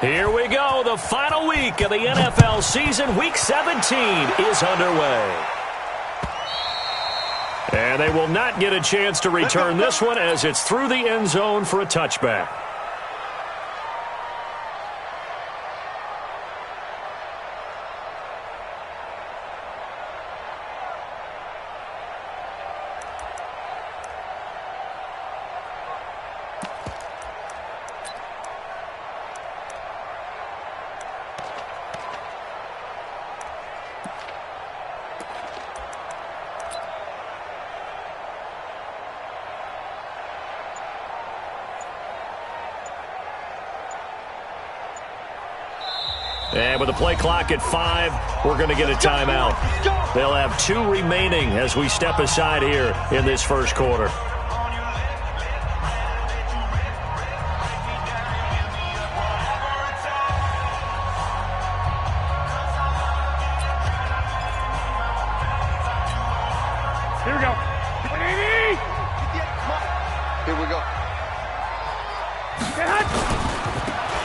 Here we go. The final week of the NFL season. Week 17 is underway. And they will not get a chance to return this one as it's through the end zone for a touchback. And with the play clock at 5, we're going to get a timeout. They'll have 2 remaining as we step aside here in this first quarter. Here we go. Here we go.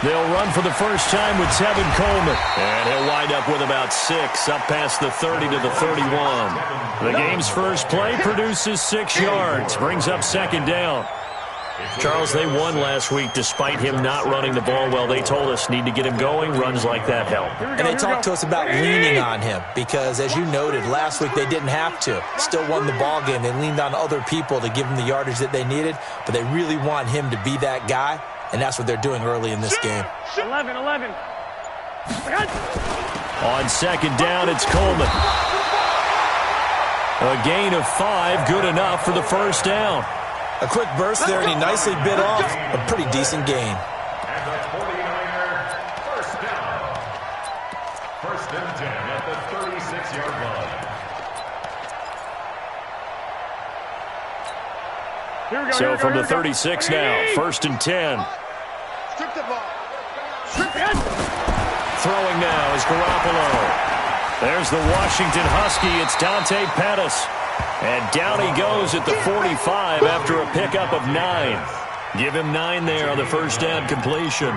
They'll run for the first time with Tevin Coleman. And he'll wind up with about 6, up past the 30 to the 31. The game's first play produces 6 yards, brings up second down. Charles, they won last week despite him not running the ball well. They told us need to get him going. Runs like that help. And they talked to us about leaning on him because, as you noted, last week they didn't have to. Still won the ball game. They leaned on other people to give them the yardage that they needed, but they really want him to be that guy. And that's what they're doing early in this game. 11. On second down, it's Coleman. A gain of 5, good enough for the first down. A quick burst there, and he nicely bit off a pretty decent gain. At the 49er, first down. First and 10 at the 36-yard line. So from the 36 now, first and 10. Strip the ball. Throwing now is Garoppolo. There's the Washington Husky. It's Dante Pettis. And down he goes at the 45 after a pickup of 9. Give him 9 there on the first down completion.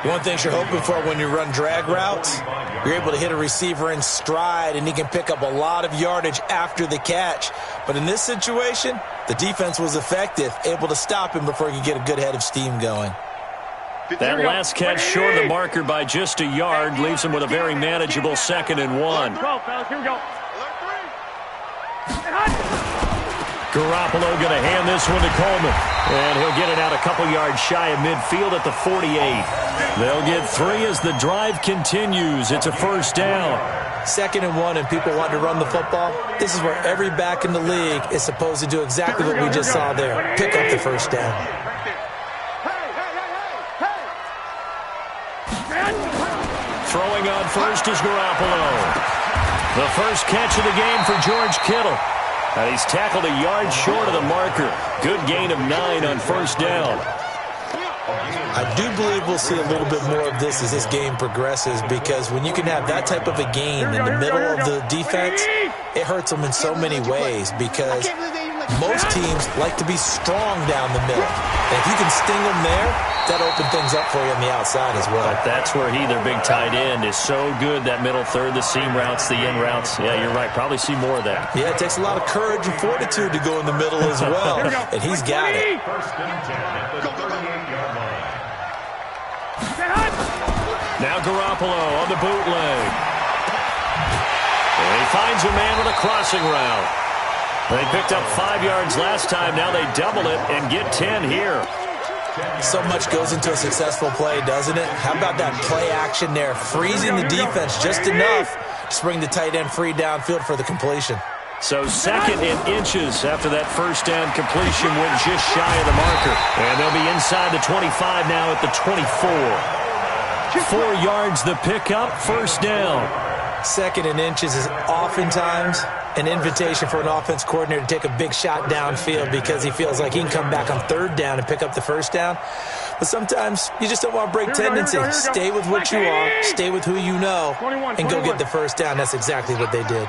One thing you're hoping for when you run drag routes, you're able to hit a receiver in stride, and he can pick up a lot of yardage after the catch. But in this situation, the defense was effective, able to stop him before he could get a good head of steam going. That last catch short of the marker by just a yard leaves him with a very manageable 2nd and 1. 12, fellas. Here we go. Garoppolo going to hand this one to Coleman. And he'll get it out a couple yards shy of midfield at the 48. They'll get 3 as the drive continues. It's a first down. 2nd and 1, and people want to run the football. This is where every back in the league is supposed to do exactly what we just saw there. Pick up the first down. Throwing on first is Garoppolo. The first catch of the game for George Kittle. And he's tackled a yard short of the marker. Good gain of 9 on first down. I do believe we'll see a little bit more of this as this game progresses, because when you can have that type of a gain in the middle of the defense, it hurts them in so many ways, because most teams like to be strong down the middle. And if you can sting them there, that opens things up for you on the outside as well. But that's where their big tight end, is so good. That middle third, the seam routes, the in routes. Yeah, you're right. Probably see more of that. Yeah, it takes a lot of courage and fortitude to go in the middle as well. And he's got it. First and 10 at the 38-yard line. Now Garoppolo on the bootleg. And he finds a man with a crossing route. They picked up 5 yards last time. Now they double it and get 10 here. So much goes into a successful play, doesn't it? How about that play action there? Freezing the defense just enough to bring the tight end free downfield for the completion. So 2nd and inches after that first down completion went just shy of the marker. And they'll be inside the 25 now at the 24. 4 yards the pickup, first down. 2nd and inches is oftentimes an invitation for an offense coordinator to take a big shot downfield because he feels like he can come back on 3rd down and pick up the first down. But sometimes you just don't want to break tendency. Stay with what you are, stay with who you know, and go get the first down. That's exactly what they did.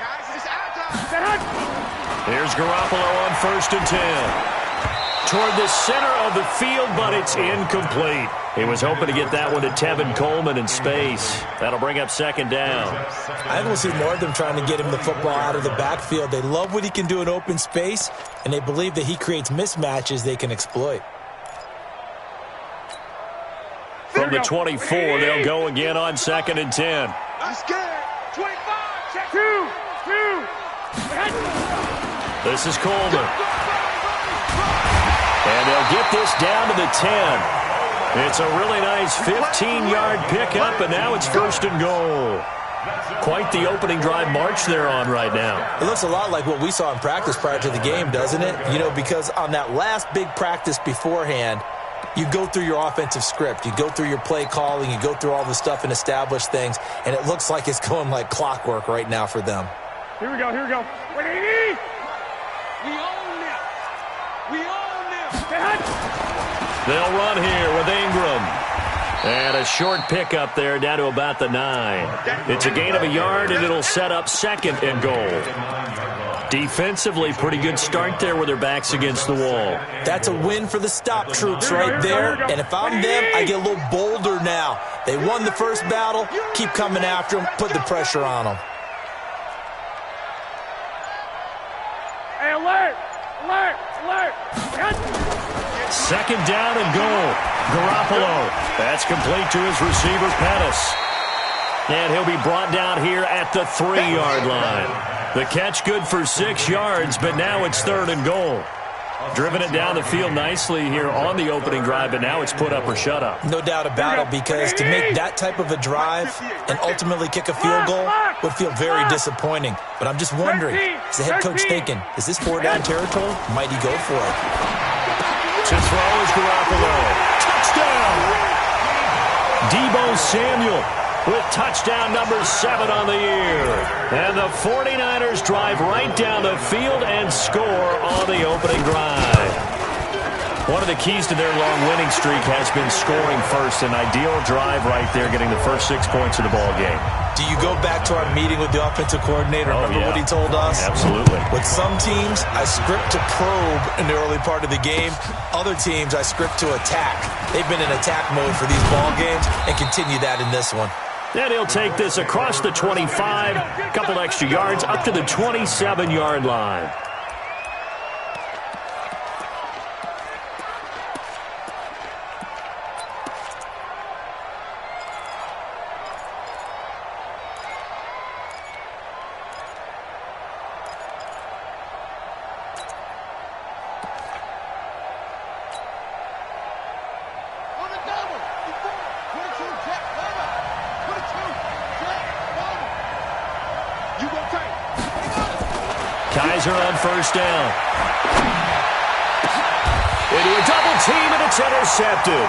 Here's Garoppolo on 1st and 10. toward the center of the field, but it's incomplete. He was hoping to get that one to Tevin Coleman in space. That'll bring up second down. I think we'll see more of them trying to get him the football out of the backfield. They love what he can do in open space, and they believe that he creates mismatches they can exploit. From the 24, they'll go again on 2nd and 10. I'm scared. 25, check. 2. This is Coleman. And they'll get this down to the 10. It's a really nice 15-yard pickup, and now it's 1st and goal. Quite the opening drive march they're on right now. It looks a lot like what we saw in practice prior to the game, doesn't it? You know, because on that last big practice beforehand, you go through your offensive script. You go through your play calling. You go through all the stuff and establish things, and it looks like it's going like clockwork right now for them. Here we go. 180. We own them. They'll run here with Ingram. And a short pickup there down to about the 9. It's a gain of a yard, and it'll set up 2nd and goal. Defensively, pretty good start there with their backs against the wall. That's a win for the stop troops right there. And if I'm them, I get a little bolder now. They won the first battle. Keep coming after them. Put the pressure on them. Hey, alert. 2nd down and goal. Garoppolo. That's complete to his receiver, Pettis. And he'll be brought down here at the 3-yard line. The catch good for 6 yards, but now it's 3rd and goal. Driven it down the field nicely here on the opening drive, but now it's put up or shut up. No doubt about it, because to make that type of a drive and ultimately kick a field goal would feel very disappointing. But I'm just wondering, is the head coach thinking, is this 4-down territory? Might he go for it? To throw is Garoppolo. Touchdown! Deebo Samuel with touchdown number 7 on the year. And the 49ers drive right down the field and score on the opening drive. One of the keys to their long winning streak has been scoring first. An ideal drive right there, getting the first 6 points of the ball game. Do you go back to our meeting with the offensive coordinator? Remember what he told us? Absolutely. With some teams, I script to probe in the early part of the game. Other teams, I script to attack. They've been in attack mode for these ball games and continue that in this one. And he'll take this across the 25, a couple extra yards, up to the 27-yard line. Kaiser on 1st down. Into a double team, and it's intercepted.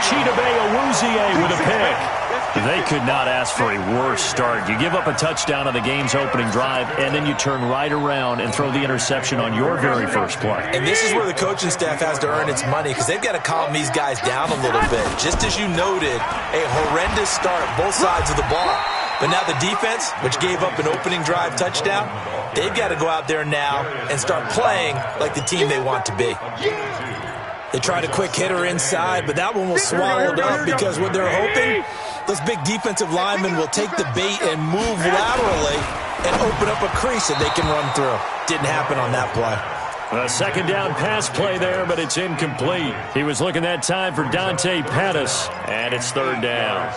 Chidobe Awuzie with a pick. They could not ask for a worse start. You give up a touchdown on the game's opening drive, and then you turn right around and throw the interception on your very first play. And this is where the coaching staff has to earn its money, because they've got to calm these guys down a little bit. Just as you noted, a horrendous start, both sides of the ball. But now the defense, which gave up an opening drive touchdown, they've got to go out there now and start playing like the team they want to be. They tried a quick hitter inside, but that one was swallowed up because what they're hoping, those big defensive linemen will take the bait and move laterally and open up a crease that they can run through. Didn't happen on that play. A 2nd down pass play there, but it's incomplete. He was looking that time for Dante Pettis, and it's 3rd down.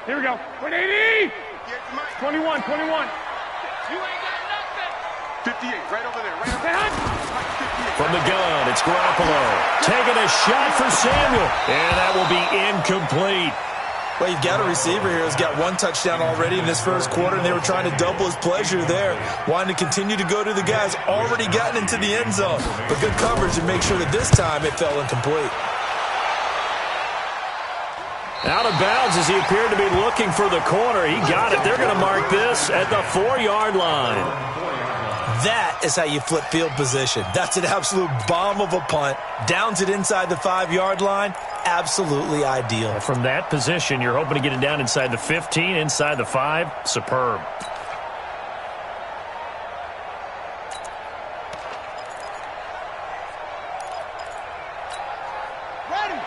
Here we go. 180. 21. You ain't got nothing. 58, right over there. Right over there. From the gun, it's Garoppolo. Taking a shot for Samuel, and that will be incomplete. Well, you've got a receiver here who's got 1 touchdown already in this first quarter, and they were trying to double his pleasure there, wanting to continue to go to the guys already gotten into the end zone. But good coverage to make sure that this time it fell incomplete. Out of bounds as he appeared to be looking for the corner. He got it. They're going to mark this at the 4-yard line. That is how you flip field position. That's an absolute bomb of a punt. Downs it inside the 5-yard line. Absolutely ideal. From that position, you're hoping to get it down inside the 15, inside the 5. Superb.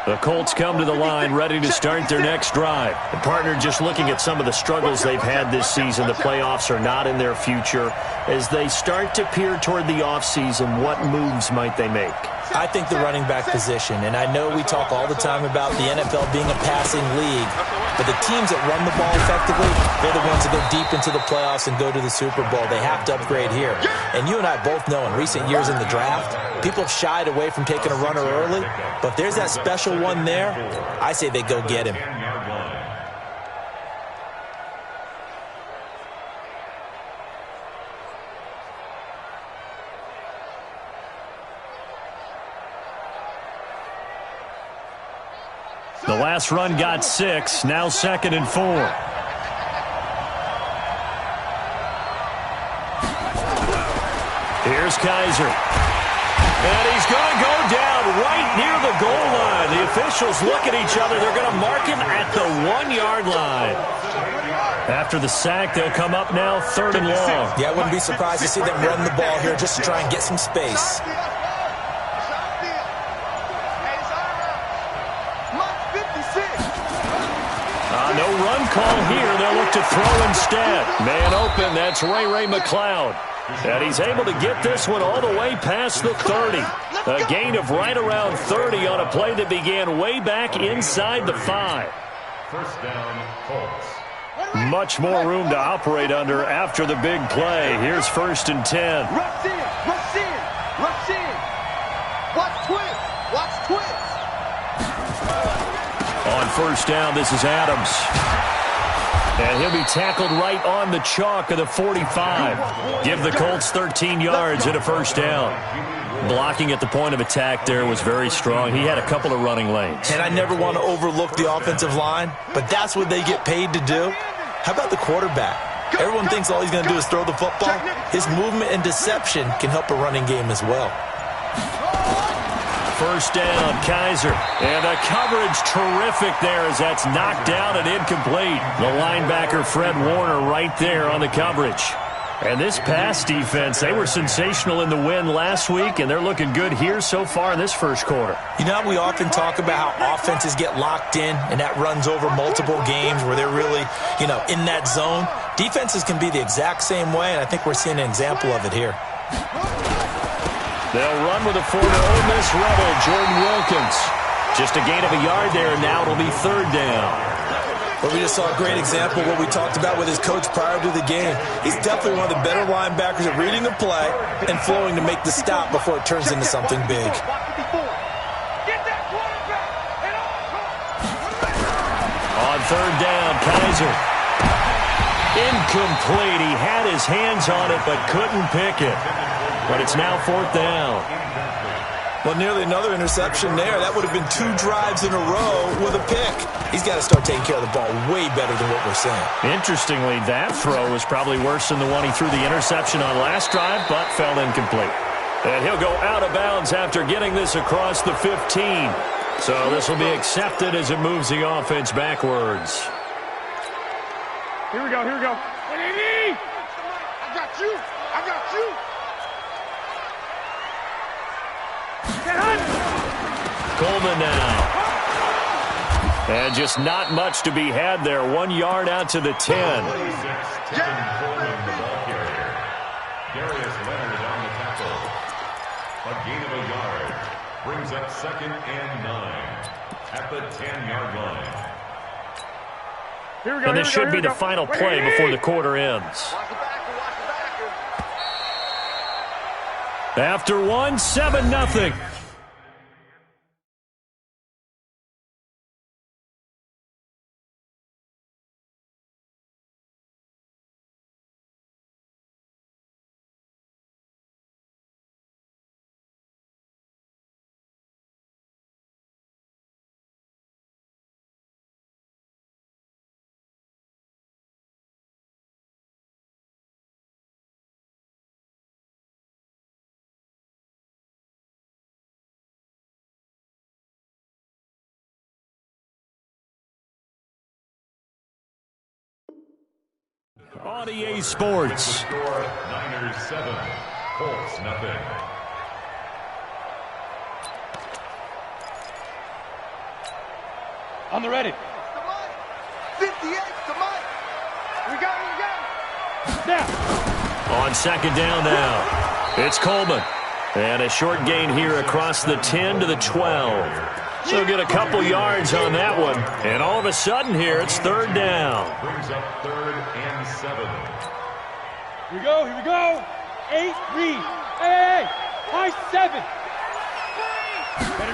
The Colts come to the line ready to start their next drive. And partner, just looking at some of the struggles they've had this season, the playoffs are not in their future. As they start to peer toward the offseason, what moves might they make? I think the running back position, and I know we talk all the time about the NFL being a passing league, but the teams that run the ball effectively, they're the ones that go deep into the playoffs and go to the Super Bowl. They have to upgrade here. And you and I both know in recent years in the draft, people have shied away from taking a runner early, but if there's that special one there, I say they go get him. The last run got 6, now 2nd and 4. Here's Kaiser. And he's going to go down right near the goal line. The officials look at each other. They're going to mark him at the 1-yard line. After the sack, they'll come up now 3rd and long. Yeah, I wouldn't be surprised to see them run the ball here just to try and get some space. No run call here. They'll look to throw instead. Man open, that's Ray McLeod. And he's able to get this one all the way past the 30. A gain of right around 30 on a play that began way back inside the 5. First down, Colts. Much more room to operate under after the big play. Here's 1st and 10. Rush in, rush in, rush in. Watch twins, watch twins. On 1st down, this is Adams. And he'll be tackled right on the chalk of the 45. Give the Colts 13 yards and a 1st down. Blocking at the point of attack there was very strong. He had a couple of running lanes. And I never want to overlook the offensive line, but that's what they get paid to do. How about the quarterback? Everyone thinks all he's going to do is throw the football. His movement and deception can help a running game as well. 1st down, Kaiser. And the coverage terrific there as that's knocked down and incomplete. The linebacker, Fred Warner, right there on the coverage. And this pass defense, they were sensational in the win last week, and they're looking good here so far in this 1st quarter. You know, we often talk about how offenses get locked in, and that runs over multiple games where they're really, in that zone. Defenses can be the exact same way, and I think we're seeing an example of it here. They'll run with a former Ole Miss Rebel, Jordan Wilkins. Just a gain of a yard there, and now it'll be 3rd down. But we just saw a great example of what we talked about with his coach prior to the game. He's definitely one of the better linebackers at reading the play and flowing to make the stop before it turns into something big. On 3rd down, Kaiser. Incomplete. He had his hands on it but couldn't pick it. But it's now 4th down. Well, nearly another interception there. That would have been 2 drives in a row with a pick. He's got to start taking care of the ball way better than what we're saying. Interestingly, that throw was probably worse than the one he threw the interception on last drive, but fell incomplete. And he'll go out of bounds after getting this across the 15. So this will be accepted as it moves the offense backwards. Here we go, here we go. I got you, I got you. Coleman now. And just not much to be had there. 1 yard out to the 10. Darius Leonard on the tackle. A gain of a yard. Brings up 2nd and 9 at the 10-yard line. Here we go, And this should be the final play before the quarter ends. After 1, 7-0. On EA Sports. Niners 7, Colts nothing. On the ready. 58, come on. We go. Now. On second down now, it's Coleman. And a short gain here across the 10 to the 12. So get a couple yards on that one. And all of a sudden here, it's third down. Brings up 3rd and 7. Here we go. 8, read. Hey, high 7.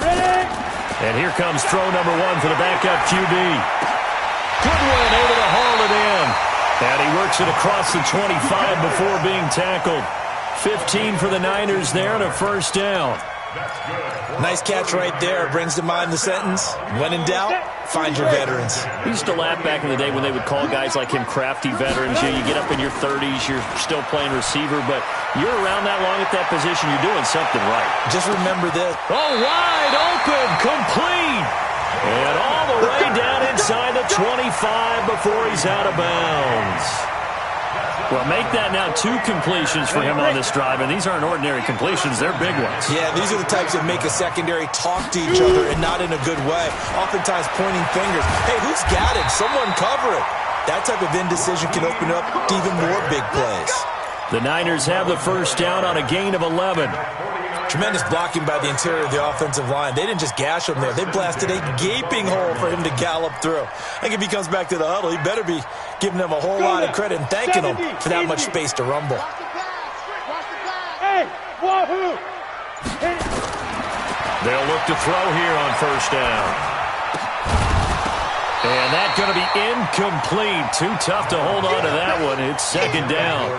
Ready. And here comes throw number 1 for the backup QB. Goodwin able to haul it in. And he works it across the 25 before being tackled. 15 for the Niners there and a first down. Nice catch right there. Brings to mind the sentence, when in doubt, find your veterans. We used to laugh back in the day when they would call guys like him crafty veterans. You get up in your 30s, you're still playing receiver, but you're around that long at that position, you're doing something right. Just remember this. Oh, wide open, complete. And all the way down inside the 25 before he's out of bounds. Well, make that now 2 completions for him on this drive, and these aren't ordinary completions. They're big ones. Yeah, these are the types that make a secondary talk to each other and not in a good way. Oftentimes pointing fingers. Hey, who's got it? Someone cover it. That type of indecision can open up to even more big plays. The Niners have the first down on a gain of 11. Tremendous blocking by the interior of the offensive line. They didn't just gash him there. They blasted a gaping hole for him to gallop through. I think if he comes back to the huddle, he better be giving them a whole lot of credit and thanking them for that much space to rumble. Hey, wahoo! They'll look to throw here on first down. And that's going to be incomplete. Too tough to hold on to that one. It's second down.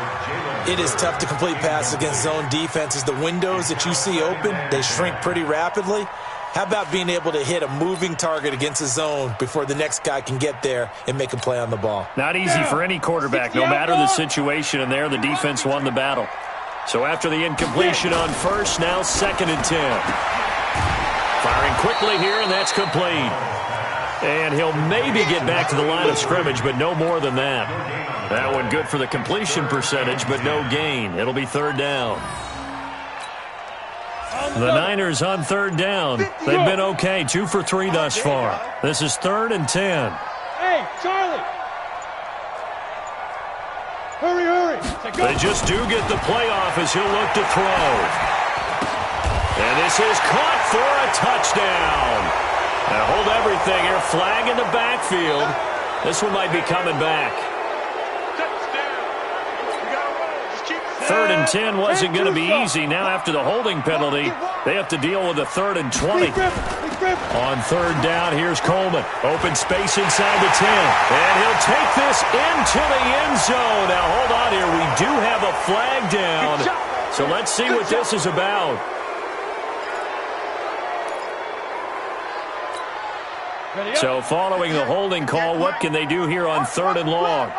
It is tough to complete passes against zone defenses. The windows that you see open, they shrink pretty rapidly. How about being able to hit a moving target against a zone before the next guy can get there and make a play on the ball? Not easy for any quarterback, no matter the situation, and there the defense won the battle. So after the incompletion on first, now second and 10. Firing quickly here, and that's complete. And he'll maybe get back to the line of scrimmage, but no more than that. That one good for the completion percentage, but no gain. It'll be third down. The Niners on third down. They've been okay, 2 for 3 thus far. This is 3rd and 10. Hey, Charlie! Hurry! They just do get the playoff as he'll look to throw. And this is caught for a touchdown. Now hold everything here. Flag in the backfield. This one might be coming back. 3rd and 10 wasn't going to be easy. Now after the holding penalty, they have to deal with a 3rd and 20. On third down, here's Coleman. Open space inside the 10. And he'll take this into the end zone. Now hold on here. We do have a flag down. So let's see what this is about. So following the holding call, what can they do here on 3rd and long?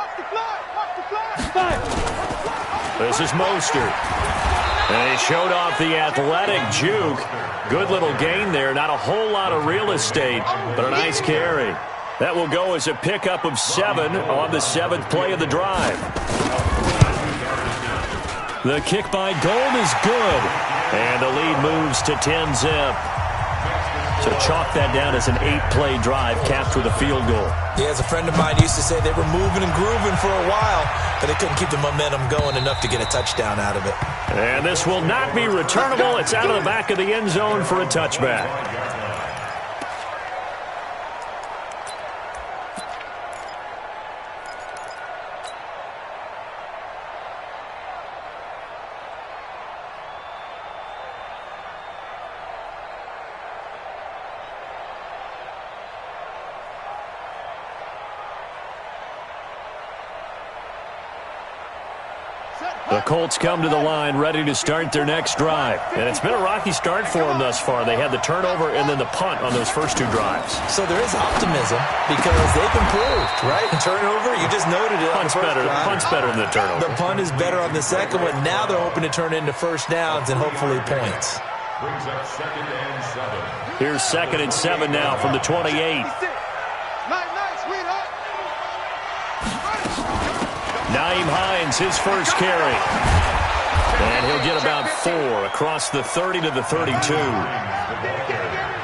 This is Mostert. And he showed off the athletic juke. Good little gain there. Not a whole lot of real estate, but a nice carry. That will go as a pickup of 7 on the 7th play of the drive. The kick by Gold is good. And the lead moves to 10-zip. So chalk that down as an 8-play drive capped with a field goal. Yeah, as a friend of mine used to say, they were moving and grooving for a while, but they couldn't keep the momentum going enough to get a touchdown out of it. And this will not be returnable. It's out of the back of the end zone for a touchback. The Colts come to the line ready to start their next drive. And it's been a rocky start for them thus far. They had the turnover and then the punt on those first 2 drives. So there is optimism because they've improved, right? Turnover, you just noted it. Punt's better than the turnover. The punt is better on the second one. Now they're hoping to turn into first downs and hopefully points. Brings up 2nd and 7. Here's 2nd and 7 now from the 28. Nyheim Hines, his first carry. And he'll get about 4 across the 30 to the 32.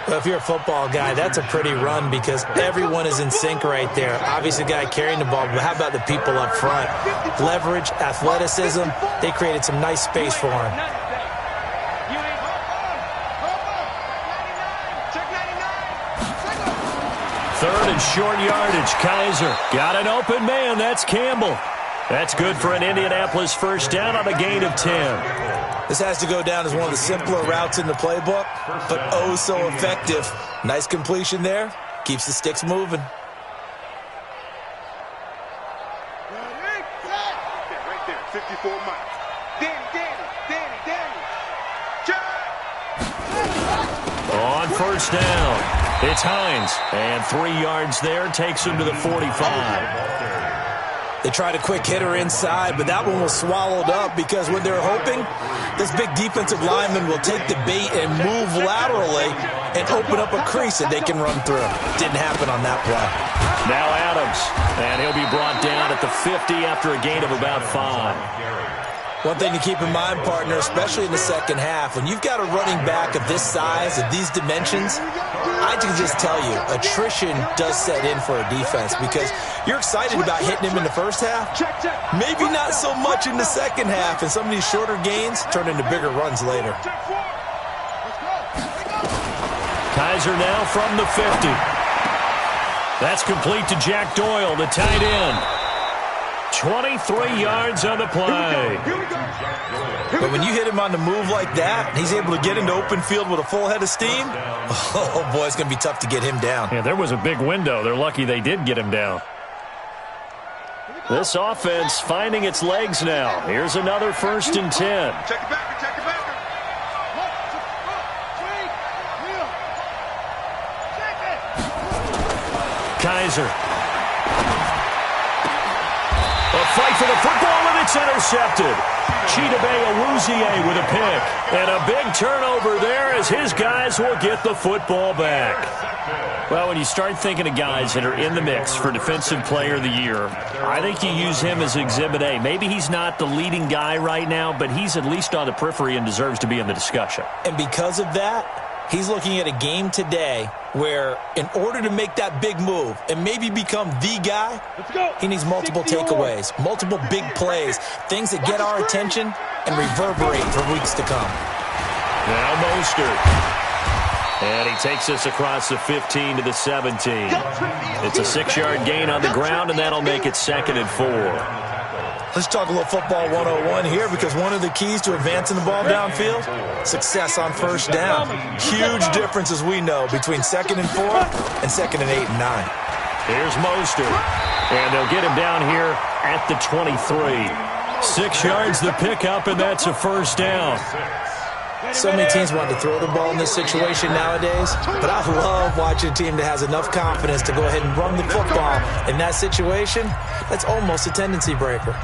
Well, if you're a football guy, that's a pretty run because everyone is in sync right there. Obviously, the guy carrying the ball, but how about the people up front? Leverage, athleticism, they created some nice space for him. Third and short yardage. Kaiser got an open man. That's Campbell. That's good for an Indianapolis first down on a gain of 10. This has to go down as one of the simpler routes in the playbook, but oh so effective. Nice completion there. Keeps the sticks moving. Right there, 54 Mike. Danny. On first down, it's Hines. And 3 yards there takes him to the 45. They tried a quick hitter inside, but that one was swallowed up because what they're hoping, this big defensive lineman will take the bait and move laterally and open up a crease that they can run through. Didn't happen on that play. Now Adams, and he'll be brought down at the 50 after a gain of about 5. One thing to keep in mind, partner, especially in the second half, when you've got a running back of this size, of these dimensions, I can just tell you, attrition does set in for a defense because you're excited about hitting him in the first half. Maybe not so much in the second half, and some of these shorter gains turn into bigger runs later. Kaiser now from the 50. That's complete to Jack Doyle, the tight end. 23 yards on the play. But when you hit him on the move like that, he's able to get into open field with a full head of steam, oh boy, it's going to be tough to get him down. Yeah, there was a big window. They're lucky they did get him down. This offense finding its legs now. Here's another 1st and 10. Check it back. Kaiser. A fight for the football, and it's intercepted. Chidobe Awuzie with a pick. And a big turnover there as his guys will get the football back. Well, when you start thinking of guys that are in the mix for Defensive Player of the Year, I think you use him as Exhibit A. Maybe he's not the leading guy right now, but he's at least on the periphery and deserves to be in the discussion. And because of that, he's looking at a game today where in order to make that big move and maybe become the guy, he needs multiple takeaways, multiple big plays, things that get our attention and reverberate for weeks to come. Now Mostert. And he takes us across the 15 to the 17. It's a 6-yard gain on the ground, and that'll make it 2nd and 4. Let's talk a little football 101 here because one of the keys to advancing the ball downfield, success on first down. Huge difference, as we know, between 2nd and 4 and 2nd and 8 and 9. Here's Mostert. And they'll get him down here at the 23. 6 yards the pickup, and that's a first down. So many teams want to throw the ball in this situation nowadays, but I love watching a team that has enough confidence to go ahead and run the football in that situation. That's almost a tendency breaker.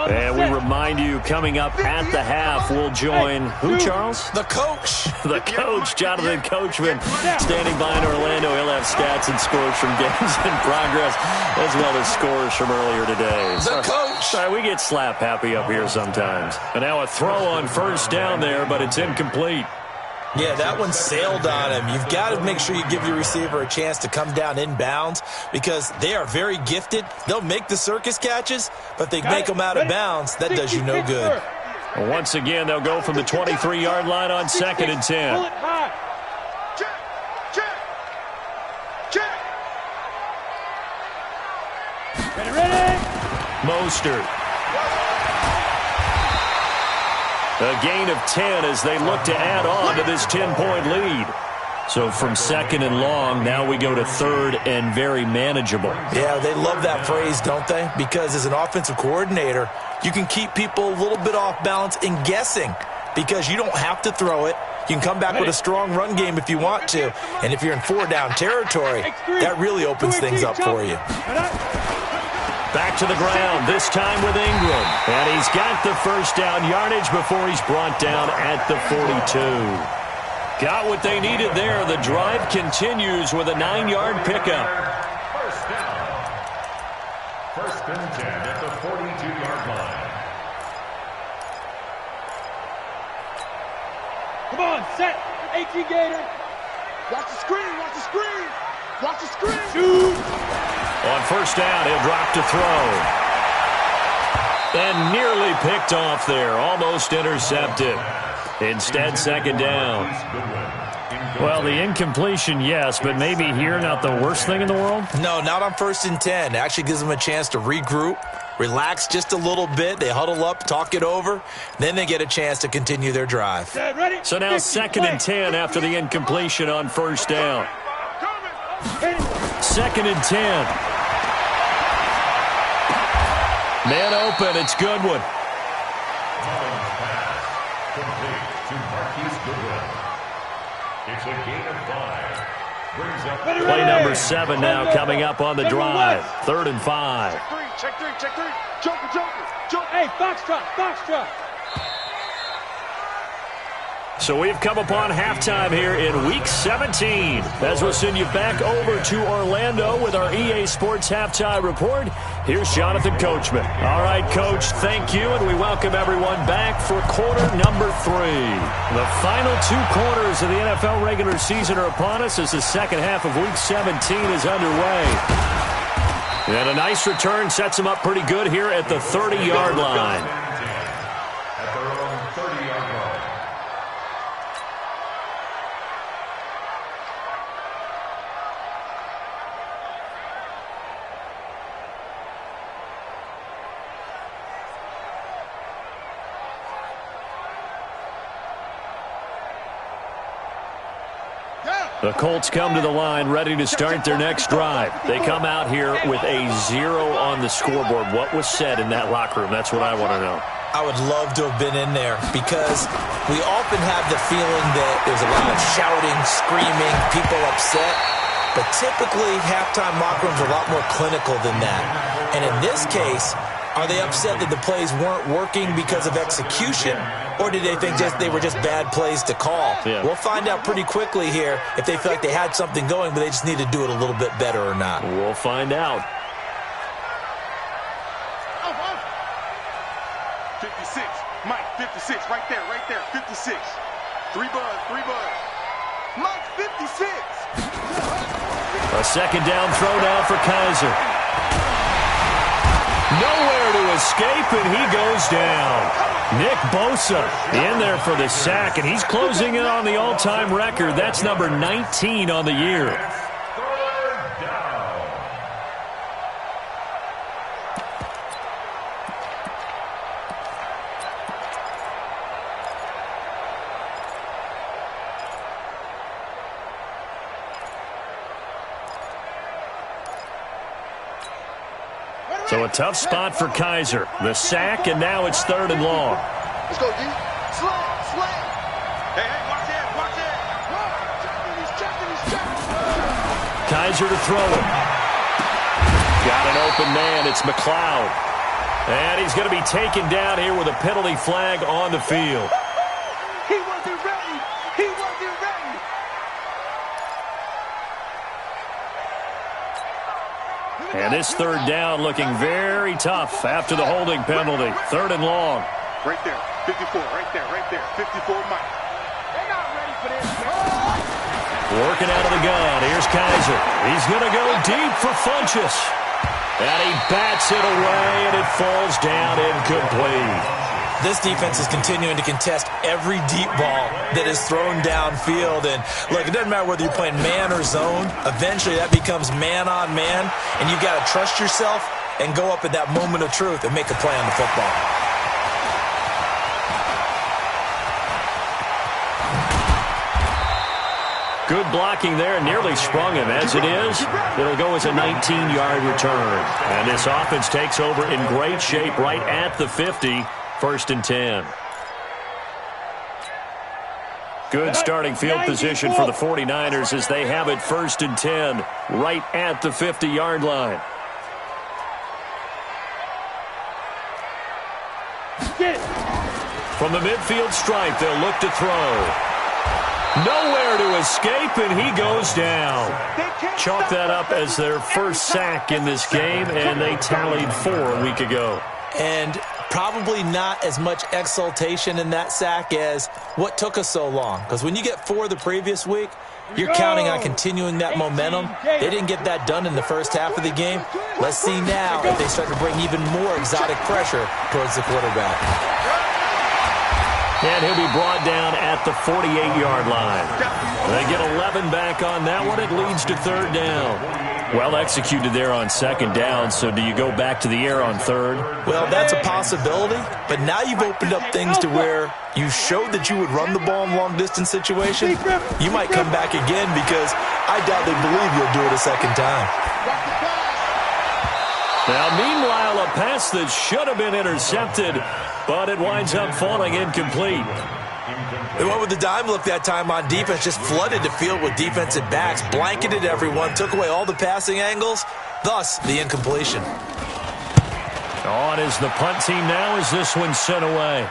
And we remind you, coming up at the half, we'll join who, Charles? The coach. The coach, Jonathan Coachman, standing by in Orlando. He'll have stats and scores from games in progress, as well as scores from earlier today. The coach. Sorry, we get slap happy up here sometimes. And now a throw on first down there, but it's incomplete. Yeah, that one sailed on him. You've got to make sure you give your receiver a chance to come down inbounds because they are very gifted. They'll make the circus catches, but if they make them out of bounds, that does you no good. Well, once again, they'll go from the 23-yard line on 2nd and 10. Ready? Mostert. A gain of 10 as they look to add on to this 10-point lead. So from 2nd and long, now we go to 3rd and very manageable. Yeah, they love that phrase, don't they? Because as an offensive coordinator, you can keep people a little bit off balance and guessing because you don't have to throw it. You can come back with a strong run game if you want to. And if you're in 4-down territory, that really opens things up for you. Back to the ground, this time with Ingram. And he's got the first down yardage before he's brought down at the 42. Got what they needed there. The drive continues with a 9-yard pickup. First down. 1st and 10 at the 42-yard line. Come on, set. 18 Gator. Watch the screen, watch the screen. Watch the screen. Shoot. On first down, he'll drop to throw. And nearly picked off there. Almost intercepted. Instead, second down. Well, the incompletion, yes, but maybe here not the worst thing in the world? No, not on 1st and 10. It actually gives them a chance to regroup, relax just a little bit. They huddle up, talk it over. Then they get a chance to continue their drive. So now 2nd and 10 after the incompletion on first down. 2nd and 10. Man open, it's Goodwin. It's a gain of 5. Brings up Play number 7 now coming up on the drive. 3rd and 5. Check three, check three. Joker, joker, joker. Hey, foxtrot, foxtrot. So we've come upon halftime here in Week 17. As we'll send you back over to Orlando with our EA Sports Halftime Report, here's Jonathan Coachman. All right, Coach, thank you, and we welcome everyone back for quarter number 3. The final 2 quarters of the NFL regular season are upon us as the second half of Week 17 is underway. And a nice return sets them up pretty good here at the 30-yard line. at their own 30-yard line. The Colts come to the line ready to start their next drive. They come out here with a 0 on the scoreboard. What was said in that locker room? That's what I want to know. I would love to have been in there because we often have the feeling that there's a lot of shouting, screaming, people upset. But typically, halftime locker rooms are a lot more clinical than that. And in this case, are they upset that the plays weren't working because of execution, or did they think they were just bad plays to call? Yeah. We'll find out pretty quickly here if they feel like they had something going, but they just need to do it a little bit better or not. We'll find out. 56. Mike, 56. Right there, 56. 3 buzz, 3 buzz. Mike, 56. A second down throw now for Kaiser. Nowhere to escape, and he goes down. Nick Bosa in there for the sack, and he's closing in on the all-time record. That's number 19 on the year. Third down. So a tough spot for Kaiser. The sack, and now it's 3rd and long. Let's go, D. Slam, slam. Hey, watch that, watch that. He's checking. Kaiser to throw it. Got an open man. It's McLeod. And he's going to be taken down here with a penalty flag on the field. He wasn't ready. He wasn't ready. And this 3rd down looking very tough after the holding penalty. 3rd and long. Right there, 54, right there. 54, Mike. They're not ready for this, Working out of the gun. Here's Kaiser. He's going to go deep for Funchess. And he bats it away, and it falls down incomplete. This defense is continuing to contest every deep ball that is thrown downfield. And look, it doesn't matter whether you're playing man or zone. Eventually, that becomes man on man. And you've got to trust yourself and go up at that moment of truth and make a play on the football. Good blocking there, nearly sprung him. As it is, it'll go as a 19-yard return. And this offense takes over in great shape right at the 50, 1st and 10. Good starting field position for the 49ers as they have it 1st and 10, right at the 50-yard line. From the midfield stripe, they'll look to throw. Nowhere to escape, and he goes down. Chalk that up as their first sack in this game, and they tallied 4 a week ago. And probably not as much exultation in that sack as what took us so long. Because when you get 4 the previous week, you're counting on continuing that momentum. They didn't get that done in the first half of the game. Let's see now if they start to bring even more exotic pressure towards the quarterback. And he'll be brought down at the 48-yard line. They get 11 back on that one. It leads to 3rd down. Well executed there on 2nd down, so do you go back to the air on 3rd? Well, that's a possibility, but now you've opened up things to where you showed that you would run the ball in long-distance situation. You might come back again because I doubt they believe you'll do it a 2nd time. Now, meanwhile, a pass that should have been intercepted, but it winds up falling incomplete. They went with the dime look that time on defense, just flooded the field with defensive backs, blanketed everyone, took away all the passing angles, thus the incompletion. On is the punt team now as this one's sent away.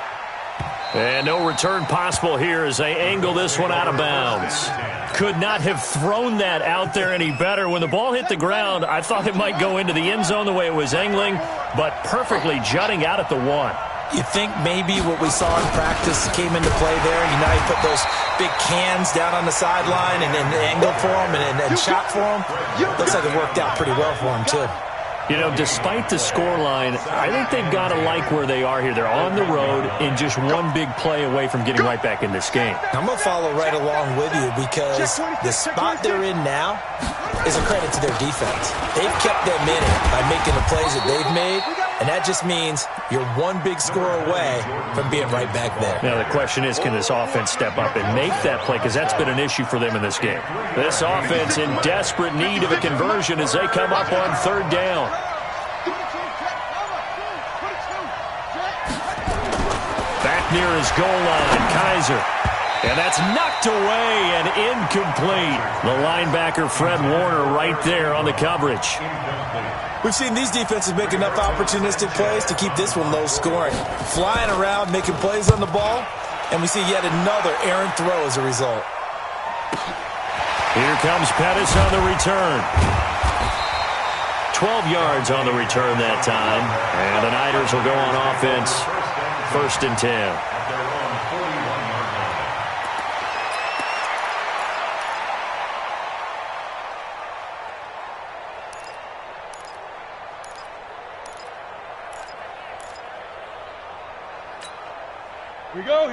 And no return possible here as they angle this one out of bounds. Could not have thrown that out there any better. When the ball hit the ground, I thought it might go into the end zone the way it was angling, but perfectly jutting out at the 1. You think maybe what we saw in practice came into play there? You know, you put those big cans down on the sideline and then angled for them and shot for them. Looks like it worked out pretty well for them, too. You know, despite the scoreline, I think they've got to like where they are here. They're on the road and just one big play away from getting right back in this game. I'm going to follow right along with you because the spot they're in now is a credit to their defense. They've kept them in it by making the plays that they've made, and that just means you're one big score away from being right back there. Now, the question is, can this offense step up and make that play? Because that's been an issue for them in this game. This offense in desperate need of a conversion as they come up on 3rd down. Back near his goal line, Kaiser. And that's knocked away and incomplete. The linebacker, Fred Warner, right there on the coverage. We've seen these defenses make enough opportunistic plays to keep this one low scoring. Flying around, making plays on the ball, and we see yet another errant throw as a result. Here comes Pettis on the return. 12 yards on the return that time. And the Niners will go on offense. 1st and 10.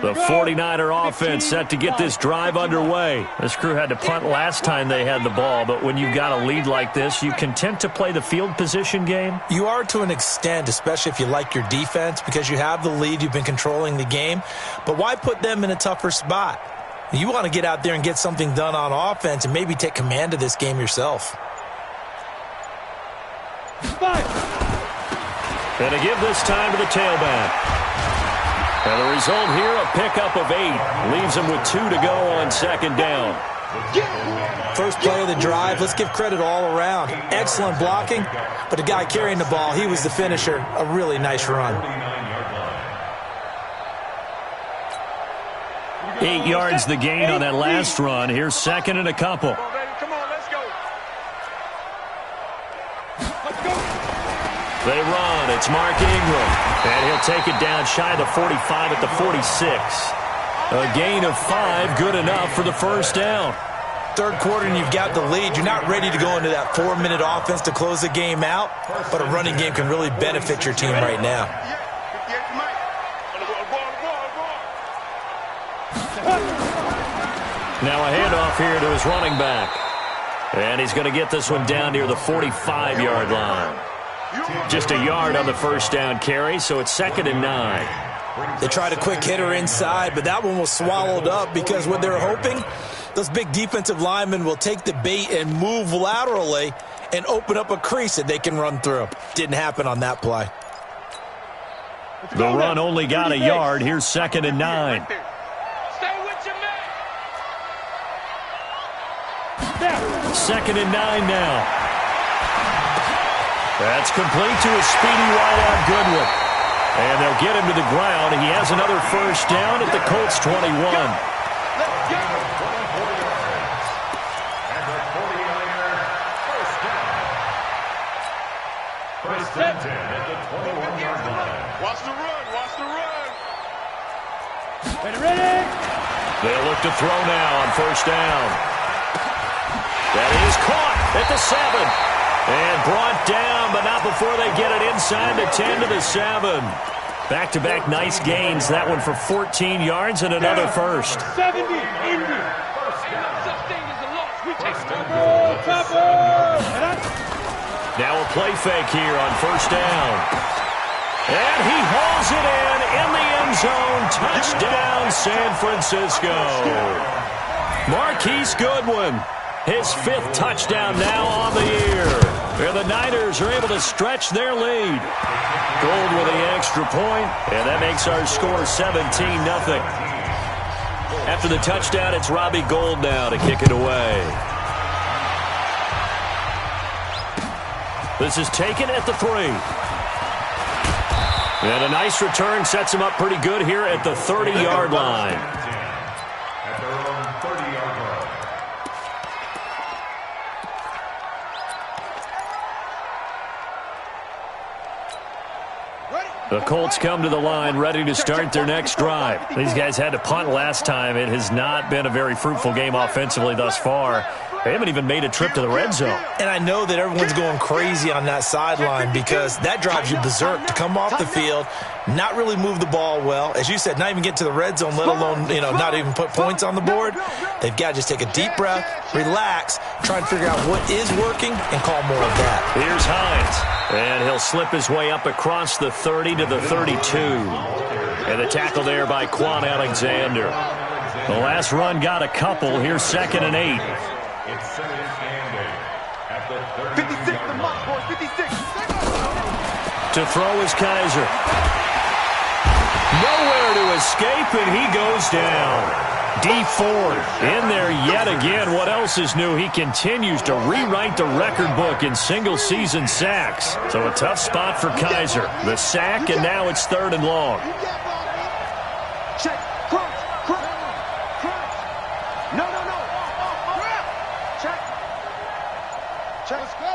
The 49er offense set to get this drive underway. This crew had to punt last time they had the ball, but when you've got a lead like this, you content to play the field position game? You are to an extent, especially if you like your defense, because you have the lead, you've been controlling the game. But why put them in a tougher spot? You want to get out there and get something done on offense and maybe take command of this game yourself. And to give this time to the tailback. And the result here, a pickup of 8. Leaves them with 2 to go on 2nd down. First play of the drive, let's give credit all around. Excellent blocking, but the guy carrying the ball, he was the finisher. A really nice run. 8 yards the gain on that last run. Here's 2nd and a couple. Come on, let's go. They run. It's Mark Ingram. And he'll take it down shy of the 45 at the 46. A gain of 5, good enough for the 1st down. 3rd quarter and you've got the lead. You're not ready to go into that 4-minute offense to close the game out, but a running game can really benefit your team right now. Now a handoff here to his running back. And he's going to get this one down near the 45-yard line. Just a yard on the 1st down carry, so it's 2nd and 9. They tried a quick hitter inside, but that one was swallowed up because what they're hoping, those big defensive linemen will take the bait and move laterally and open up a crease that they can run through. Didn't happen on that play. The run only got a yard. Here's 2nd and 9. Stay with your man. 2nd and 9 now. That's complete to a speedy wideout Goodwin. And they'll get him to the ground. He has another 1st down at the Colts 21. set. and 10 at the 21-yard line. Watch the run. Watch the run. Ready. They'll look to throw now on first down. That is caught at the 7. And brought down, but not before they get it inside the 10 to the 7. Back-to-back nice gains. That one for 14 yards and another first. 70, Indy. Now a play fake here on first down. And he hauls it in the end zone. Touchdown, San Francisco. Marquise Goodwin, his 5th touchdown now on the year. And the Niners are able to stretch their lead. Gold with the extra point, and that makes our score 17-0. After the touchdown, it's Robbie Gould now to kick it away. This is taken at the 3. And a nice return sets him up pretty good here at the 30-yard line. At their own 30-yard line. The Colts come to the line ready to start their next drive. These guys had to punt last time. It has not been a very fruitful game offensively thus far. They haven't even made a trip to the red zone. And I know that everyone's going crazy on that sideline because that drives you berserk to come off the field, not really move the ball well. As you said, not even get to the red zone, let alone, not even put points on the board. They've got to just take a deep breath, relax, try and figure out what is working, and call more of that. Here's Hines. And he'll slip his way up across the 30 to the 32. And the tackle there by Quan Alexander. The last run got a couple. Here's 2nd and 8. It's 2nd and 8 at the 56, the mark, boys, 56. To throw is Kaiser. Nowhere to escape, and he goes down. D4 in there yet again. What else is new? He continues to rewrite the record book in single-season sacks. So a tough spot for Kaiser. The sack, and now it's 3rd and long. Check, crunch. No. Check. Let's go.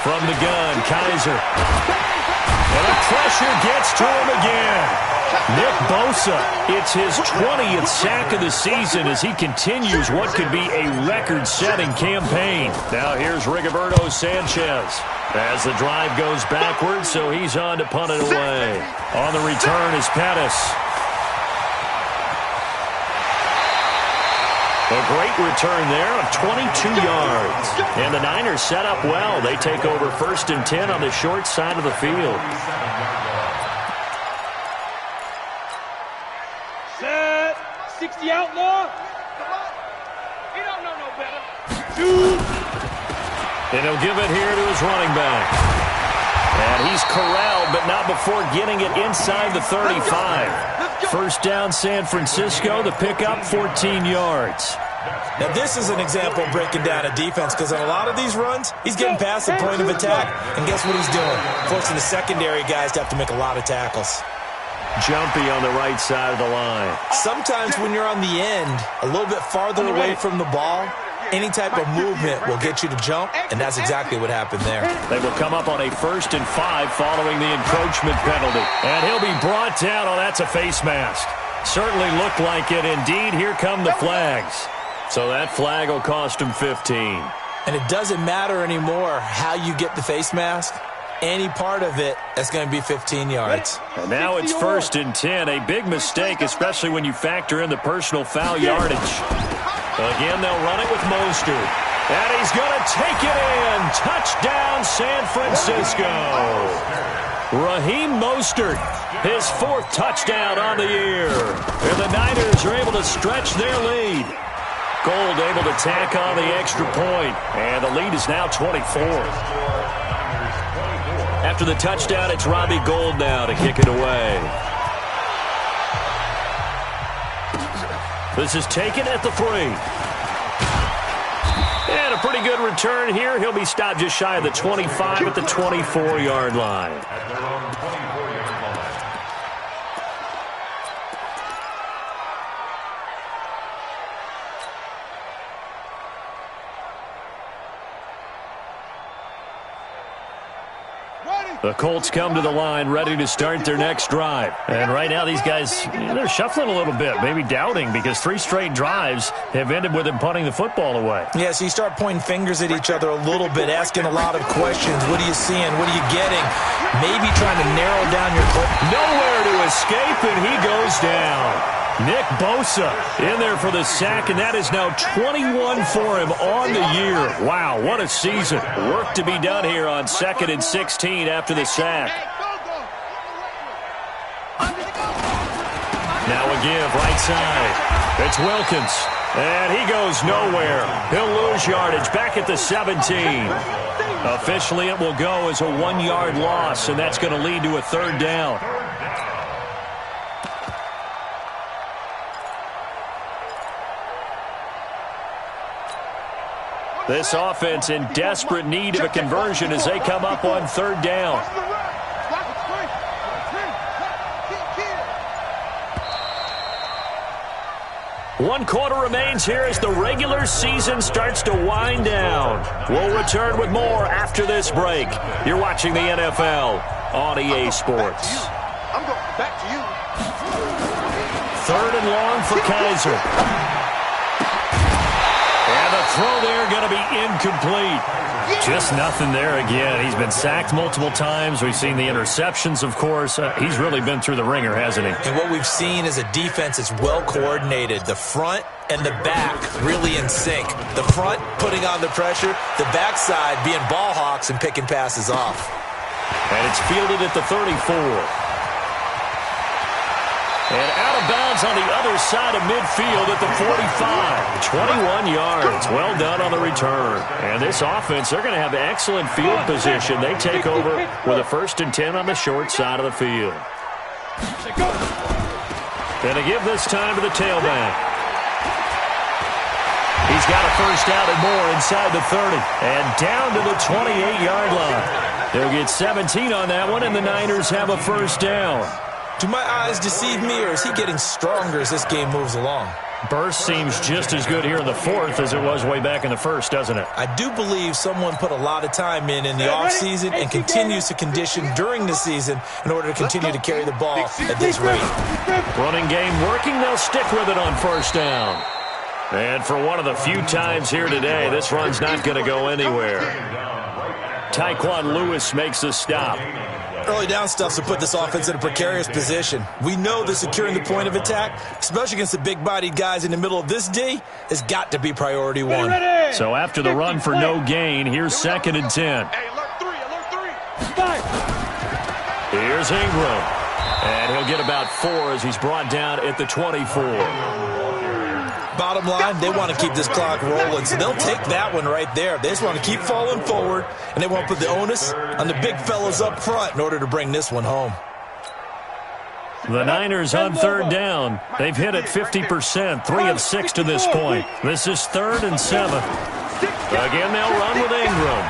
From the gun, Kaiser. And the pressure gets to him again. Nick Bosa, it's his 20th sack of the season as he continues what could be a record-setting campaign. Now here's Rigoberto Sanchez as the drive goes backwards, so he's on to punt it away. On the return is Pettis. A great return there of 22 yards. And the Niners set up well. They take over 1st and 10 on the short side of the field. Set. 60 outlaw. He don't know no better. Shoot. And he'll give it here to his running back. And he's corralled, but not before getting it inside the 35. First down, San Francisco. The pickup, 14 yards. Now, this is an example of breaking down a defense because on a lot of these runs, he's getting past the point of attack, and guess what he's doing? Forcing the secondary guys to have to make a lot of tackles. Jumpy on the right side of the line. Sometimes when you're on the end, a little bit farther away from the ball, any type of movement will get you to jump, and that's exactly what happened there. They will come up on a 1st and 5 following the encroachment penalty. And he'll be brought down. Oh, that's a face mask. Certainly looked like it. Indeed, here come the flags. So that flag will cost him 15. And it doesn't matter anymore how you get the face mask. Any part of it, that's going to be 15 yards. And now it's 1st and 10. A big mistake, especially when you factor in the personal foul yardage. Again, they'll run it with Mostert. And he's going to take it in. Touchdown, San Francisco. Raheem Mostert, his 4th touchdown on the year. And the Niners are able to stretch their lead. Gould able to tack on the extra point. And the lead is now 24. After the touchdown, it's Robbie Gould now to kick it away. This is taken at the 3. And a pretty good return here. He'll be stopped just shy of the 25 at the 24-yard line. at their own 24-yard line. The Colts come to the line ready to start their next drive. And right now these guys, they're shuffling a little bit, maybe doubting, because 3 straight drives have ended with them punting the football away. Yeah, so you start pointing fingers at each other a little bit, asking a lot of questions. What are you seeing? What are you getting? Maybe trying to narrow down your play. Nowhere to escape, and he goes down. Nick Bosa in there for the sack, and that is now 21 for him on the year. Wow, what a season. Work to be done here on 2nd and 16 after the sack. Now a give right side. It's Wilkins, and he goes nowhere. He'll lose yardage back at the 17. Officially, it will go as a 1-yard loss, and that's going to lead to a 3rd down. This offense in desperate need of a conversion as they come up on 3rd down. One quarter remains here as the regular season starts to wind down. We'll return with more after this break. You're watching the NFL on EA Sports. I'm going back to you. 3rd and long for Kaiser. And the throw there going to be incomplete. Just nothing there again. He's been sacked multiple times. We've seen the interceptions, of course. He's really been through the ringer, hasn't he? And what we've seen is a defense that's well coordinated. The front and the back really in sync. The front putting on the pressure, the backside being ball hawks and picking passes off. And it's fielded at the 34. And out of bounds on the other side of midfield at the 45. 21 yards. Well done on the return. And this offense, they're going to have excellent field position. They take over with a 1st and 10 on the short side of the field. And to give this time to the tailback. He's got a 1st down and more inside the 30. And down to the 28-yard line. They'll get 17 on that one, and the Niners have a 1st down. Do my eyes deceive me, or is he getting stronger as this game moves along? Burst seems just as good here in the 4th as it was way back in the 1st, doesn't it? I do believe someone put a lot of time in the offseason and continues to condition during the season in order to continue to carry the ball at this rate. Running game working. They'll stick with it on 1st down. And for one of the few times here today, this run's not going to go anywhere. Tyquan Lewis makes the stop. Early down stuff to put this offense in a precarious position. We know that securing the point of attack, especially against the big-bodied guys in the middle of this D, has got to be priority 1. So after the run for no gain, here's 2nd and 10. Here's Ingram. And he'll get about 4 as he's brought down at the 24. Bottom line, they want to keep this clock rolling, so they'll take that one right there. They just want to keep falling forward, and they want to put the onus on the big fellas up front in order to bring this one home. The Niners on 3rd down. They've hit it 50%, 3 of 6 to this point. This is 3rd and 7. Again, they'll run with Ingram.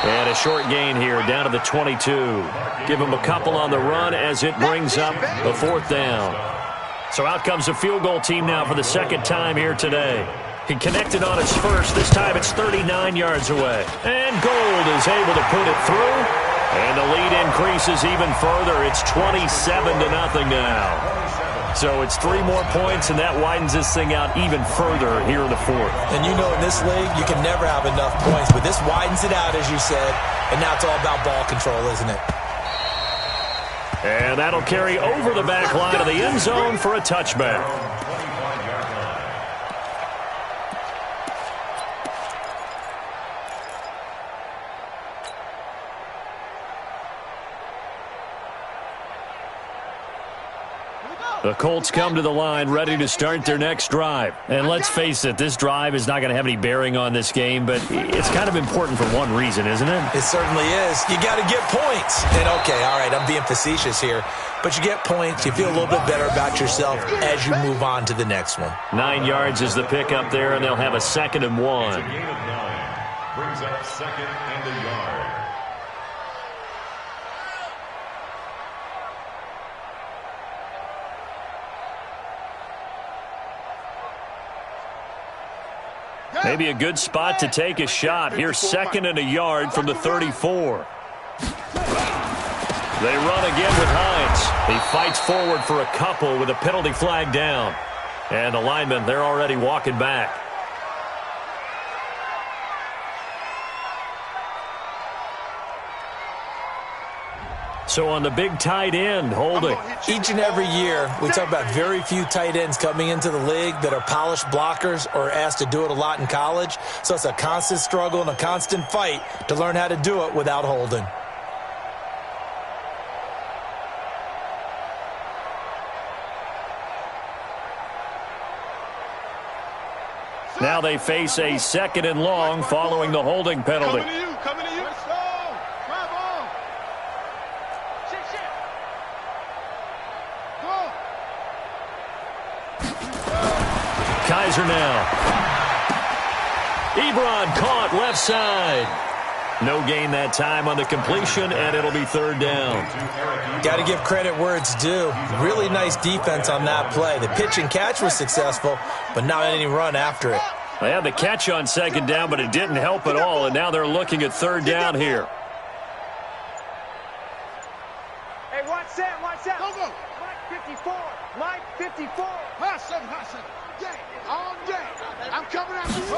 And a short gain here down to the 22. Give him a couple on the run as it brings up the 4th down. So out comes the field goal team now for the 2nd time here today. He connected on his first. This time it's 39 yards away. And Gold is able to put it through. And the lead increases even further. It's 27-0 now. So it's 3 more points, and that widens this thing out even further here in the 4th. And you know in this league, you can never have enough points. But this widens it out, as you said. And now it's all about ball control, isn't it? And that'll carry over the back line of the end zone for a touchback. The Colts come to the line ready to start their next drive. And let's face it, this drive is not going to have any bearing on this game, but it's kind of important for one reason, isn't it? It certainly is. You got to get points. And okay, all right, I'm being facetious here, but you get points, you feel a little bit better about yourself as you move on to the next one. 9 yards is the pickup there, and they'll have a 2nd and 1. Gain of 9 brings up 2nd and a yard. Maybe a good spot to take a shot. Here's 2nd and a yard from the 34. They run again with Hines. He fights forward for a couple with a penalty flag down. And the linemen, they're already walking back. So on the big tight end, holding. Each and every year, we talk about very few tight ends coming into the league that are polished blockers or asked to do it a lot in college. So it's a constant struggle and a constant fight to learn how to do it without holding. Now they face a 2nd and long following the holding penalty. Coming to you, coming to you. Let's go. Grab on. Go. Kaiser now. Ebron caught left side. No gain that time on the completion, and it'll be 3rd down. Got to give credit where it's due. Really nice defense on that play. The pitch and catch was successful, but not any run after it. They had the catch on 2nd down, but it didn't help at all, and now they're looking at 3rd down here. Hey, watch that, watch that. Go, go. Mike 54, Mike 54. Hustle. Day, all day. I'm coming after you.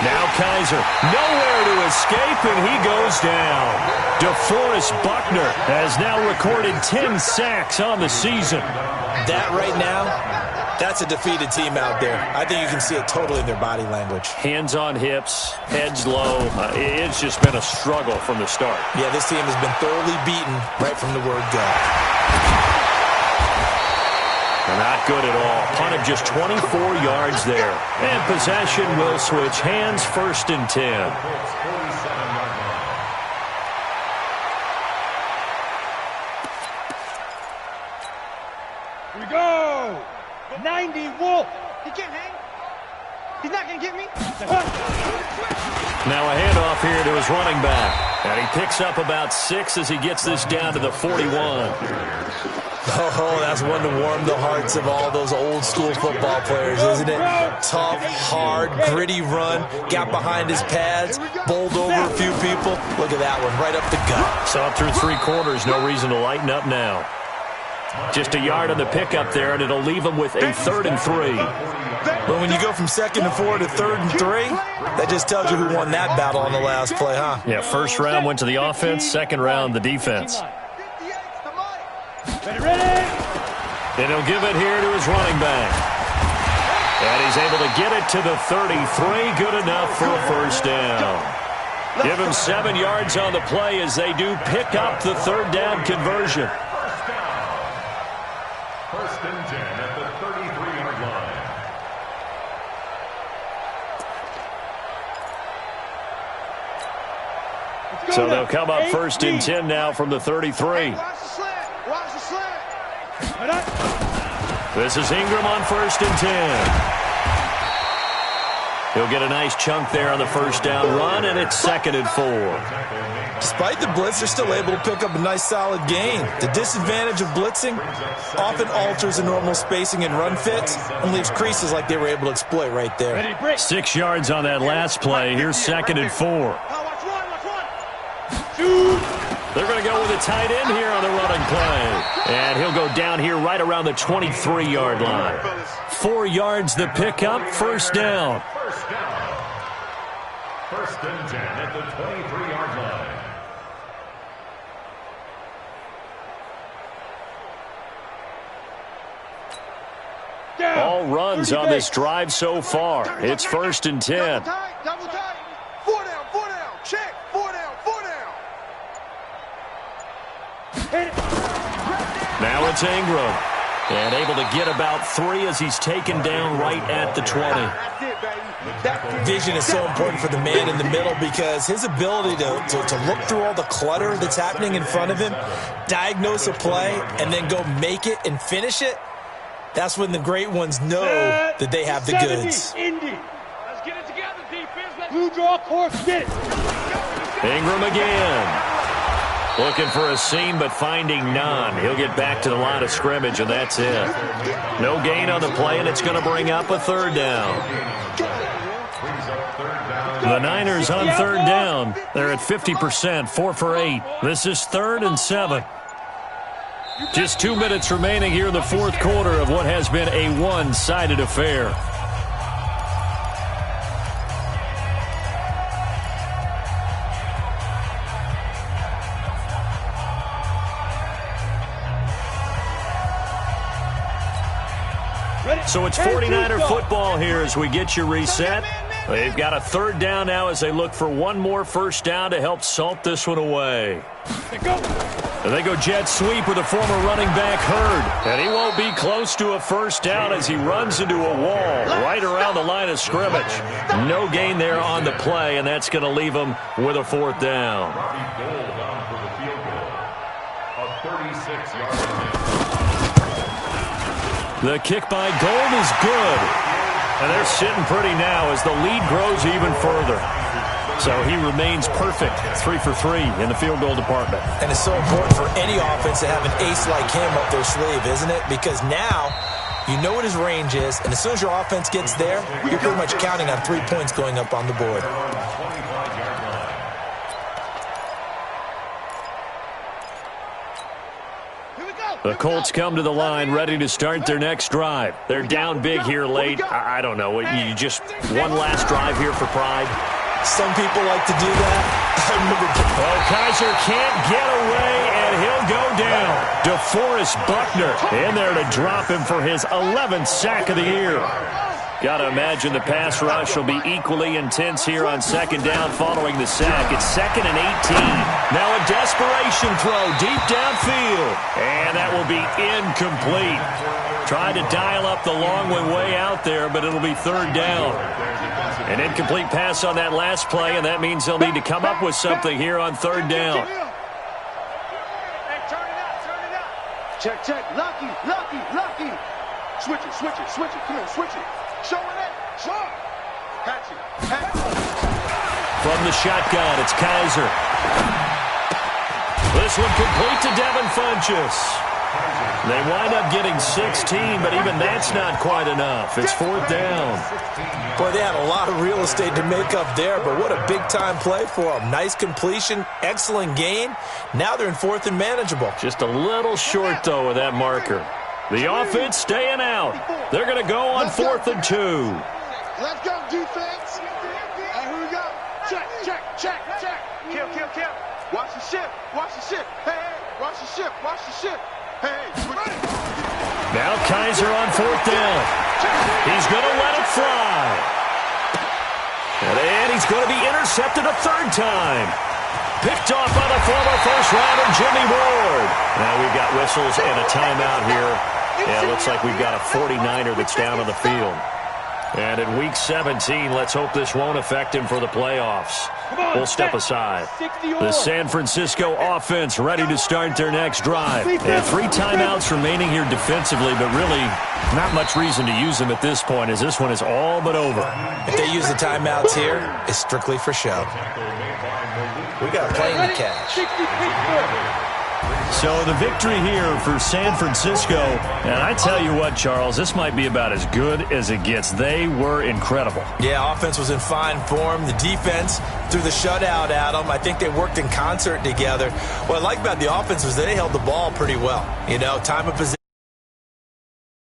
Now Kaiser, nowhere to escape, and he goes down. DeForest Buckner has now recorded 10 sacks on the season. That right now, that's a defeated team out there. I think you can see it totally in their body language. Hands on hips, heads low. It's just been a struggle from the start. Yeah, this team has been thoroughly beaten right from the word go. Not good at all. Punt of just 24 yards there. And possession will switch hands, 1st and 10. Here we go. 90 Wolf. He can't hang. He's not going to get me. Now a handoff here to his running back. And he picks up about 6 as he gets this down to the 41. Oh, that's one to warm the hearts of all those old school football players, isn't it? Tough, hard, gritty run. Got behind his pads, bowled over a few people. Look at that one, right up the gut. So through 3 quarters, no reason to lighten up now. Just a yard on the pickup there, and it'll leave him with a 3rd and 3. But when you go from 2nd and 4 to 3rd and 3, that just tells you who won that battle on the last play, huh? Yeah, 1st round went to the offense, 2nd round the defense. Ready. And he'll give it here to his running back. And he's able to get it to the 33. Good enough for a 1st down. Give him 7 yards on the play as they do pick up the 3rd down conversion. 1st and 10 at the 33-yard line. So they'll come up 1st and 10 now from the 33. Watch the slant. Watch the slant. This is Ingram on 1st and 10. He'll get a nice chunk there on the 1st down run, and it's 2nd and 4. Despite the blitz, they're still able to pick up a nice solid gain. The disadvantage of blitzing often alters the normal spacing and run fits and leaves creases like they were able to exploit right there. 6 yards on that last play. Here's 2nd and 4. Watch one. Shoot. They're going to go with a tight end here on the running play. And he'll go down here right around the 23-yard line. 4 yards the pickup, 1st down. 1st and 10 at the 23-yard line. All runs on this drive so far. It's 1st and 10. Double tight. 4 down. Check. 4 down. Now it's Ingram. And able to get about 3 as he's taken down right at the 20. That's it, baby. Vision is so important for the man in the middle because his ability to look through all the clutter that's happening in front of him, diagnose a play, and then go make it and finish it, that's when the great ones know that they have the goods. Indy. Let's get it together, defense. Blue draw course, get it. Ingram again. Looking for a seam, but finding none. He'll get back to the line of scrimmage, and that's it. No gain on the play, and it's going to bring up a 3rd down. The Niners on third down. They're at 50%, 4 for 8. This is 3rd and 7. Just 2 minutes remaining here in the fourth quarter of what has been a one-sided affair. So it's 49er football here as we get you reset. They've got a third down now as they look for one more first down to help salt this one away. And they go jet sweep with a former running back Hurd. And he won't be close to a first down as he runs into a wall right around the line of scrimmage. No gain there on the play, and that's going to leave him with a fourth down. The kick by Gold is good. And they're sitting pretty now as the lead grows even further. So he remains perfect, 3 for 3 in the field goal department. And it's so important for any offense to have an ace like him up their sleeve, isn't it? Because now you know what his range is, and as soon as your offense gets there, you're pretty much counting on 3 points going up on the board. The Colts come to the line ready to start their next drive. They're down big here late. I don't know. You just one last drive here for pride? Some people like to do that. Well, Kaiser can't get away, and he'll go down. DeForest Buckner in there to drop him for his 11th sack of the year. Got to imagine the pass rush will be equally intense here on second down following the sack. It's 2nd and 18. Now a desperation throw deep downfield. And that will be incomplete. Tried to dial up the long one way out there, but it'll be third down. An incomplete pass on that last play, and that means they'll need to come up with something here on third down. Hey, turn it out, turn it out. Check, check. Lucky, lucky, lucky. Switch it, switch it, switch it. Come on, switch it. Show it, show it. Catch it, catch it. From the shotgun, it's Kaiser. This one complete to Devin Funchess. They wind up getting 16, but even that's not quite enough. It's fourth down. Boy, they had a lot of real estate to make up there, but what a big-time play for them. Nice completion, excellent gain. Now they're in fourth and manageable. Just a little short, though, of that marker. The offense staying out. They're going to go on 4th and 2. Let's go, defense. And here we go. Check, check, check, check. Kill, kill, kill. Watch the ship, watch the ship. Hey, hey, watch the ship, watch the ship. Hey, now Kaiser on 4th down. He's going to let it fly. And he's going to be intercepted a third time. Picked off by the former first-rounder Jimmy Ward. Now we've got whistles and a timeout here. Yeah, it looks like we've got a 49er that's down on the field. And in Week 17, let's hope this won't affect him for the playoffs. We'll step aside. The San Francisco offense ready to start their next drive. And 3 timeouts remaining here defensively, but really not much reason to use them at this point as this one is all but over. If they use the timeouts here, it's strictly for show. We got a plane to catch. So the victory here for San Francisco. And I tell you what, Charles, this might be about as good as it gets. They were incredible. Yeah, offense was in fine form. The defense threw the shutout at them. I think they worked in concert together. What I like about the offense was they held the ball pretty well. You know, time of possession.